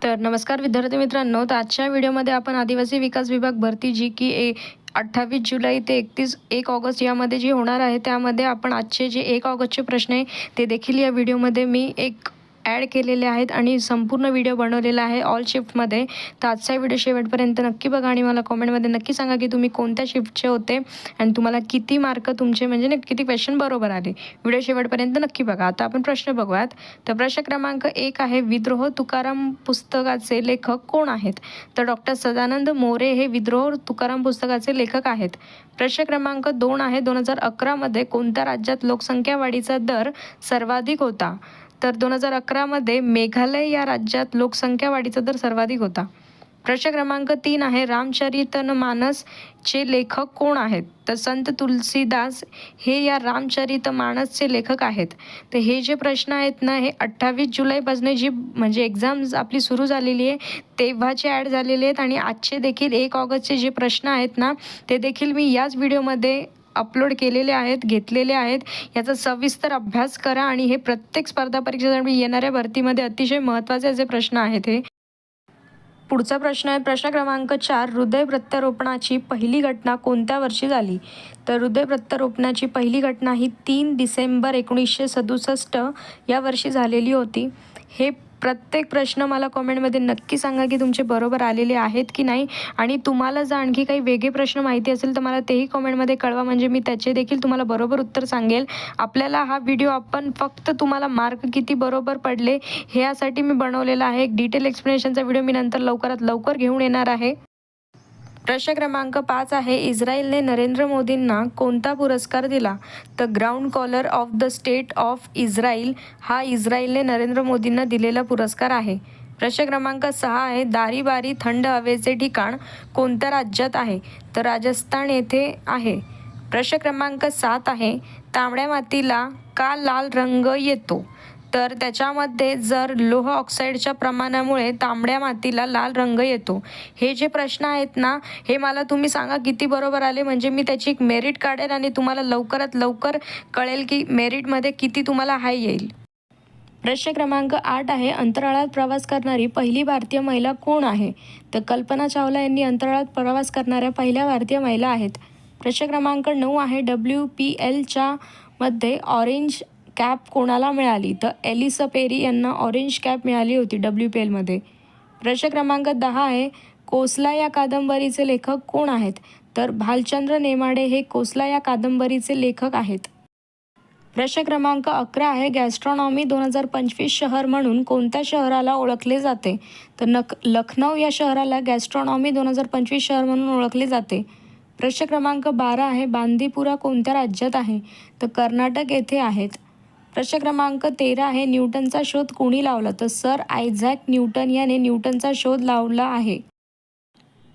तर नमस्कार विद्यार्थी मित्रांनो, तर आजच्या व्हिडिओमध्ये आपण आदिवासी विकास विभाग भरती जी की 28 जुलै ते 1 ऑगस्ट यामध्ये जी होणार आहे, त्यामध्ये आपण आजचे जे 1 ऑगस्टचे प्रश्न आहे ते देखील या व्हिडिओमध्ये मी ॲड केलेले आहेत आणि संपूर्ण व्हिडिओ बनवलेला आहे ऑल शिफ्टमध्ये. तर आजचा व्हिडिओ शेवटपर्यंत नक्की बघा आणि मला कॉमेंटमध्ये नक्की सांगा की तुम्ही कोणत्या शिफ्टचे होते आणि तुम्हाला किती मार्क तुमचे म्हणजे किती क्वेश्चन बरोबर आले. व्हिडिओ शेवटपर्यंत नक्की बघा. आता आपण प्रश्न बघूयात. तर प्रश्न क्रमांक 1 आहे, विद्रोह तुकाराम पुस्तकाचे लेखक कोण आहेत? तर डॉक्टर सदानंद मोरे हे विद्रोह तुकाराम पुस्तकाचे लेखक आहेत. प्रश्न क्रमांक 2 आहे, 2011 कोणत्या राज्यात लोकसंख्या वाढीचा दर सर्वाधिक होता? तर 2011 मेघालय या राज्यात लोकसंख्या वाढीचा दर सर्वाधिक होता. प्रश्न क्रमांक 3 आहे, रामचरितमानसचे लेखक कोण आहेत? तर संत तुलसीदास हे या रामचरितमानसचे लेखक आहेत. तर हे जे प्रश्न आहेत ना, हे 28 जुलैपासून जी म्हणजे एक्झाम्स आपली सुरू झालेली आहे तेव्हाचे ॲड झालेले आहेत आणि आजचे देखील 1 ऑगस्टचे जे प्रश्न आहेत ना, ते देखील मी याच व्हिडिओमध्ये अपलोड केलेले आहेत, घेतलेले आहेत. याचा सविस्तर अभ्यास करा आणि हे प्रत्येक स्पर्धा परीक्षेसाठी येणाऱ्या भरतीमध्ये अतिशय महत्त्वाचे असे प्रश्न आहेत हे. पुढचा प्रश्न आहे, प्रश्न क्रमांक 4, हृदय प्रत्यारोपणाची पहिली घटना कोणत्या वर्षी झाली? तर हृदय प्रत्यारोपणाची पहिली घटना ही 3 डिसेंबर 1967 या वर्षी झालेली होती. हे प्रत्येक प्रश्न मला कॉमेंटमध्ये नक्की सांगा की तुमचे बरोबर आलेले आहेत की नाही आणि तुम्हाला जर आणखी काही वेगळे प्रश्न माहिती असेल तर मला तेही कॉमेंटमध्ये कळवा, म्हणजे मी त्याचे देखील तुम्हाला बरोबर उत्तर सांगेल. आपल्याला हा व्हिडिओ आपण फक्त तुम्हाला मार्क किती बरोबर पडले ह्यासाठी मी बनवलेला आहे. एक डिटेल एक्सप्लेनेशनचा व्हिडिओ मी नंतर लवकरात लवकर घेऊन येणार आहे. प्रश्न क्रमांक 5 आहे, इस्रायलने नरेंद्र मोदींना कोणता पुरस्कार दिला? तर grand collar of the state of Israel हा इस्रायलने नरेंद्र मोदींना दिलेला पुरस्कार आहे. प्रश्न क्रमांक 6 आहे, दारीबारी थंड हवेचे ठिकाण कोणत्या राज्यात आहे? तर राजस्थान येथे आहे. प्रश्न क्रमांक 7 आहे, तांबड्या मातीला का लाल रंग येतो? तर त्याच्यामध्ये जर लोह ऑक्साईडच्या प्रमाणामुळे तांबड्या मातीला लाल रंग येतो. हे जे प्रश्न आहेत ना, हे मला तुम्ही सांगा किती बरोबर आले, म्हणजे मी त्याची एक मेरिट काढेल आणि तुम्हाला लवकरात लवकर कळेल की मेरिटमध्ये किती तुम्हाला हाय येईल. प्रश्न क्रमांक 8 आहे, अंतराळात प्रवास करणारी पहिली भारतीय महिला कोण आहे? तर कल्पना चावला यांनी अंतराळात प्रवास करणाऱ्या पहिल्या भारतीय महिला आहेत. प्रश्न क्रमांक 9 आहे, WPLच्या मध्ये ऑरेंज कॅप कोणाला मिळाली? तर एलिसा पेरी यांना ऑरेंज कॅप मिळाली होती WPLमध्ये. प्रश्न क्रमांक 10 आहे, कोसला या कादंबरीचे लेखक कोण आहेत? तर भालचंद्र नेमाडे हे कोसला या कादंबरीचे लेखक आहेत. प्रश्न क्रमांक 11 आहे, गॅस्ट्रॉनॉमी 2025 शहर म्हणून कोणत्या शहराला ओळखले जाते? तर लखनौ या शहराला गॅस्ट्रॉनॉमी 2025 शहर म्हणून ओळखले जाते. प्रश्न क्रमांक 12 आहे, बांदीपुरा कोणत्या राज्यात आहे? तर कर्नाटक येथे आहेत. प्रश्न क्रमांक 13 आहे, न्यूटनचा शोध कोणी लावला? तर सर आयझॅक न्यूटन याने न्यूटनचा शोध लावला आहे.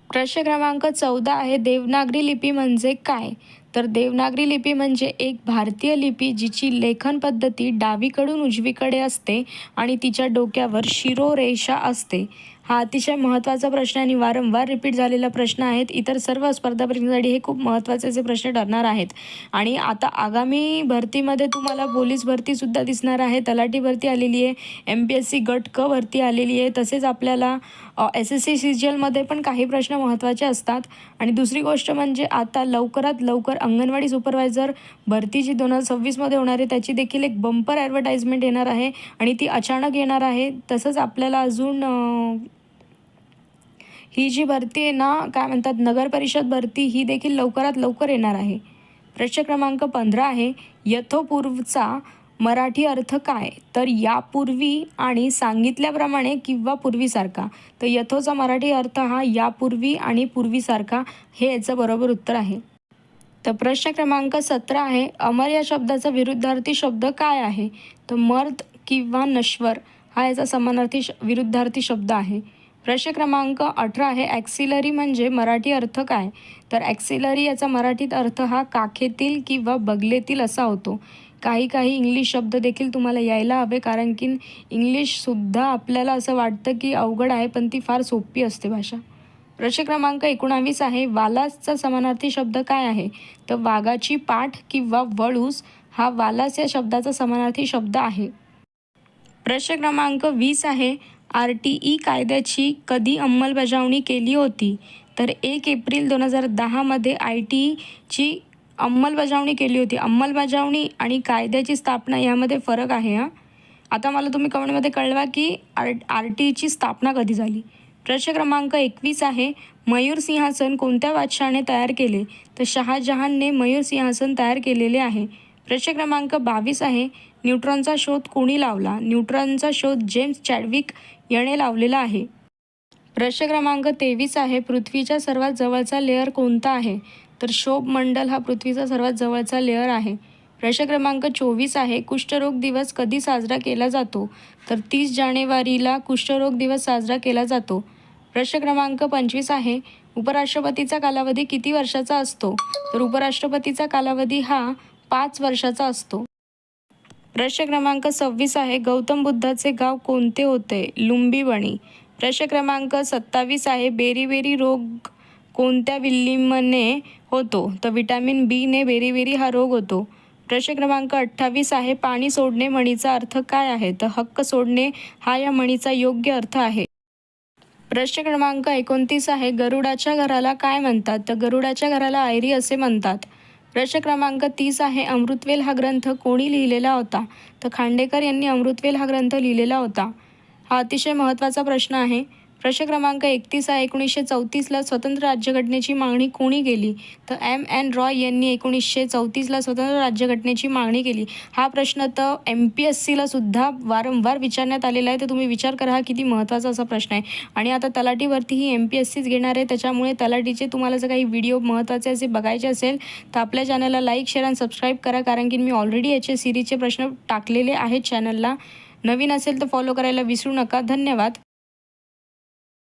प्रश्न क्रमांक 14 आहे, देवनागरी लिपी म्हणजे काय? तर देवनागरी लिपी म्हणजे एक भारतीय लिपी जिची लेखन पद्धती डावीकडून उजवीकडे असते आणि तिच्या डोक्यावर शिरोरेषा असते. हा अतिशय महत्त्वाचा प्रश्न आणि वारंवार रिपीट झालेला प्रश्न आहेत. इतर सर्व स्पर्धा परीक्षेसाठी हे खूप महत्त्वाचे असे प्रश्न ठरणार आहेत. आणि आता आगामी भरतीमध्ये तुम्हाला पोलीस भरतीसुद्धा दिसणार आहे, तलाठी भरती आलेली आहे, MPSC गट क भरती आलेली आहे, तसेच आपल्याला SSC CGLमध्ये पण काही प्रश्न महत्त्वाचे असतात. आणि दुसरी गोष्ट म्हणजे आता लवकरात लवकर अंगणवाडी सुपरवायझर भरती जी 2026 होणार आहे त्याची देखील एक बंपर ॲडव्हर्टाइजमेंट येणार आहे आणि ती अचानक येणार आहे. तसंच आपल्याला अजून ही जी भरती आहे ना, काय म्हणतात, नगर परिषद भरती, ही देखील लवकरात लवकर येणार आहे. प्रश्न क्रमांक 15 आहे, यथोपूर्वचा मराठी अर्थ काय? तर यापूर्वी आणि सांगितल्याप्रमाणे किंवा पूर्वीसारखा. तर यथोचा मराठी अर्थ हा यापूर्वी आणि पूर्वीसारखा, हे याचं बरोबर उत्तर आहे. तर प्रश्न क्रमांक 17 आहे, अमर या शब्दाचा विरुद्धार्थी शब्द काय आहे? तर मर्द किंवा नश्वर हा याचा समानार्थी विरुद्धार्थी शब्द आहे. प्रश्न क्रमांक 18 आहे, ॲक्सिलरी म्हणजे मराठी अर्थ काय? तर ॲक्सिलरी याचा मराठीत अर्थ हा काखेतील किंवा बगलेतील असा होतो. काही इंग्लिश शब्द देखील तुम्हाला यायला हवे, कारण की इंग्लिशसुद्धा आपल्याला असं वाटतं की अवघड आहे, पण ती फार सोपी असते भाषा. प्रश्न क्रमांक 19 आहे, वालासचा समानार्थी शब्द काय आहे? तर वाघाची पाठ किंवा वळूस हा वालास या शब्दाचा समानार्थी शब्द आहे. प्रश्न क्रमांक 20 आहे, RTE कायद्याची कधी अंमलबजावणी केली होती? तर 1 एप्रिल 2010मध्ये ITची अंमलबजावणी केली होती. अंमलबजावणी आणि कायद्याची स्थापना यामध्ये फरक आहे हां. आता मला तुम्ही कमेंटमध्ये कळवा की RTची स्थापना कधी झाली. प्रश्न क्रमांक 21 आहे, मयूर सिंहासन कोणत्या बादशहाने तयार केले? तर शहाजहानने मयूर सिंहासन तयार केलेले आहे. प्रश्न क्रमांक 22 आहे, न्यूट्रॉनचा शोध कोणी लावला? न्यूट्रॉनचा शोध जेम्स चॅडविक याने लावलेला आहे. प्रश्न क्रमांक 23 आहे, पृथ्वीच्या सर्वात जवळचा लेयर कोणता आहे? तर क्षोभमंडल हा पृथ्वीचा सर्वात जवळचा लेयर आहे. प्रश्न क्रमांक 24 आहे, कुष्ठरोग दिवस कधी साजरा केला जातो? तर 30 जानेवारीला कुष्ठरोग दिवस साजरा केला जातो. प्रश्न क्रमांक 25 आहे, उपराष्ट्रपतीचा कालावधी किती वर्षाचा असतो? तर उपराष्ट्रपतीचा कालावधी हा 5 वर्षाचा असतो. प्रश्न क्रमांक 26 आहे, गौतम बुद्धाचे गाव कोणते होते? लुंबिवणी. प्रश्न क्रमांक 27 आहे, बेरीबेरी रोग कोणत्या विल्लिमने होतो? तर व्हिटॅमिन बीने बेरीबेरी हा रोग होतो. प्रश्न क्रमांक 28 आहे, पाणी सोडणे म्हणीचा अर्थ काय आहे? तर हक्क सोडणे हा या म्हणीचा योग्य अर्थ आहे. प्रश्न क्रमांक 29 आहे, गरुडाच्या घराला काय म्हणतात? तर गरुडाच्या घराला आयरी असे म्हणतात. प्रश्न क्रमांक 30 आहे, अमृतवेल हा ग्रंथ कोणी लिहिलेला होता? तर खांडेकर यांनी अमृतवेल हा ग्रंथ लिहिलेला होता. हा अतिशय महत्त्वाचा प्रश्न आहे. प्रश्न क्रमांक 31 आहे, 1934ला स्वतंत्र राज्यघटनेची मागणी कोणी केली? तर M.N. रॉय यांनी 1934ला स्वतंत्र राज्यघटनेची मागणी केली. हा प्रश्न तर MPSCला सुद्धा वारंवार विचारण्यात आलेला आहे, तर तुम्ही विचार करा हा किती महत्त्वाचा असा प्रश्न आहे. आणि आता तलाठीवरतीही MPSCच घेणार आहे, त्याच्यामुळे तलाठीचे तुम्हाला जर काही व्हिडिओ महत्त्वाचे असे बघायचे असेल तर आपल्या चॅनलला लाईक, शेअर आणि सबस्क्राईब करा, कारण की मी ऑलरेडी याचे सिरीजचे प्रश्न टाकलेले आहेत चॅनलला. नवीन असेल तर फॉलो करायला विसरू नका. धन्यवाद.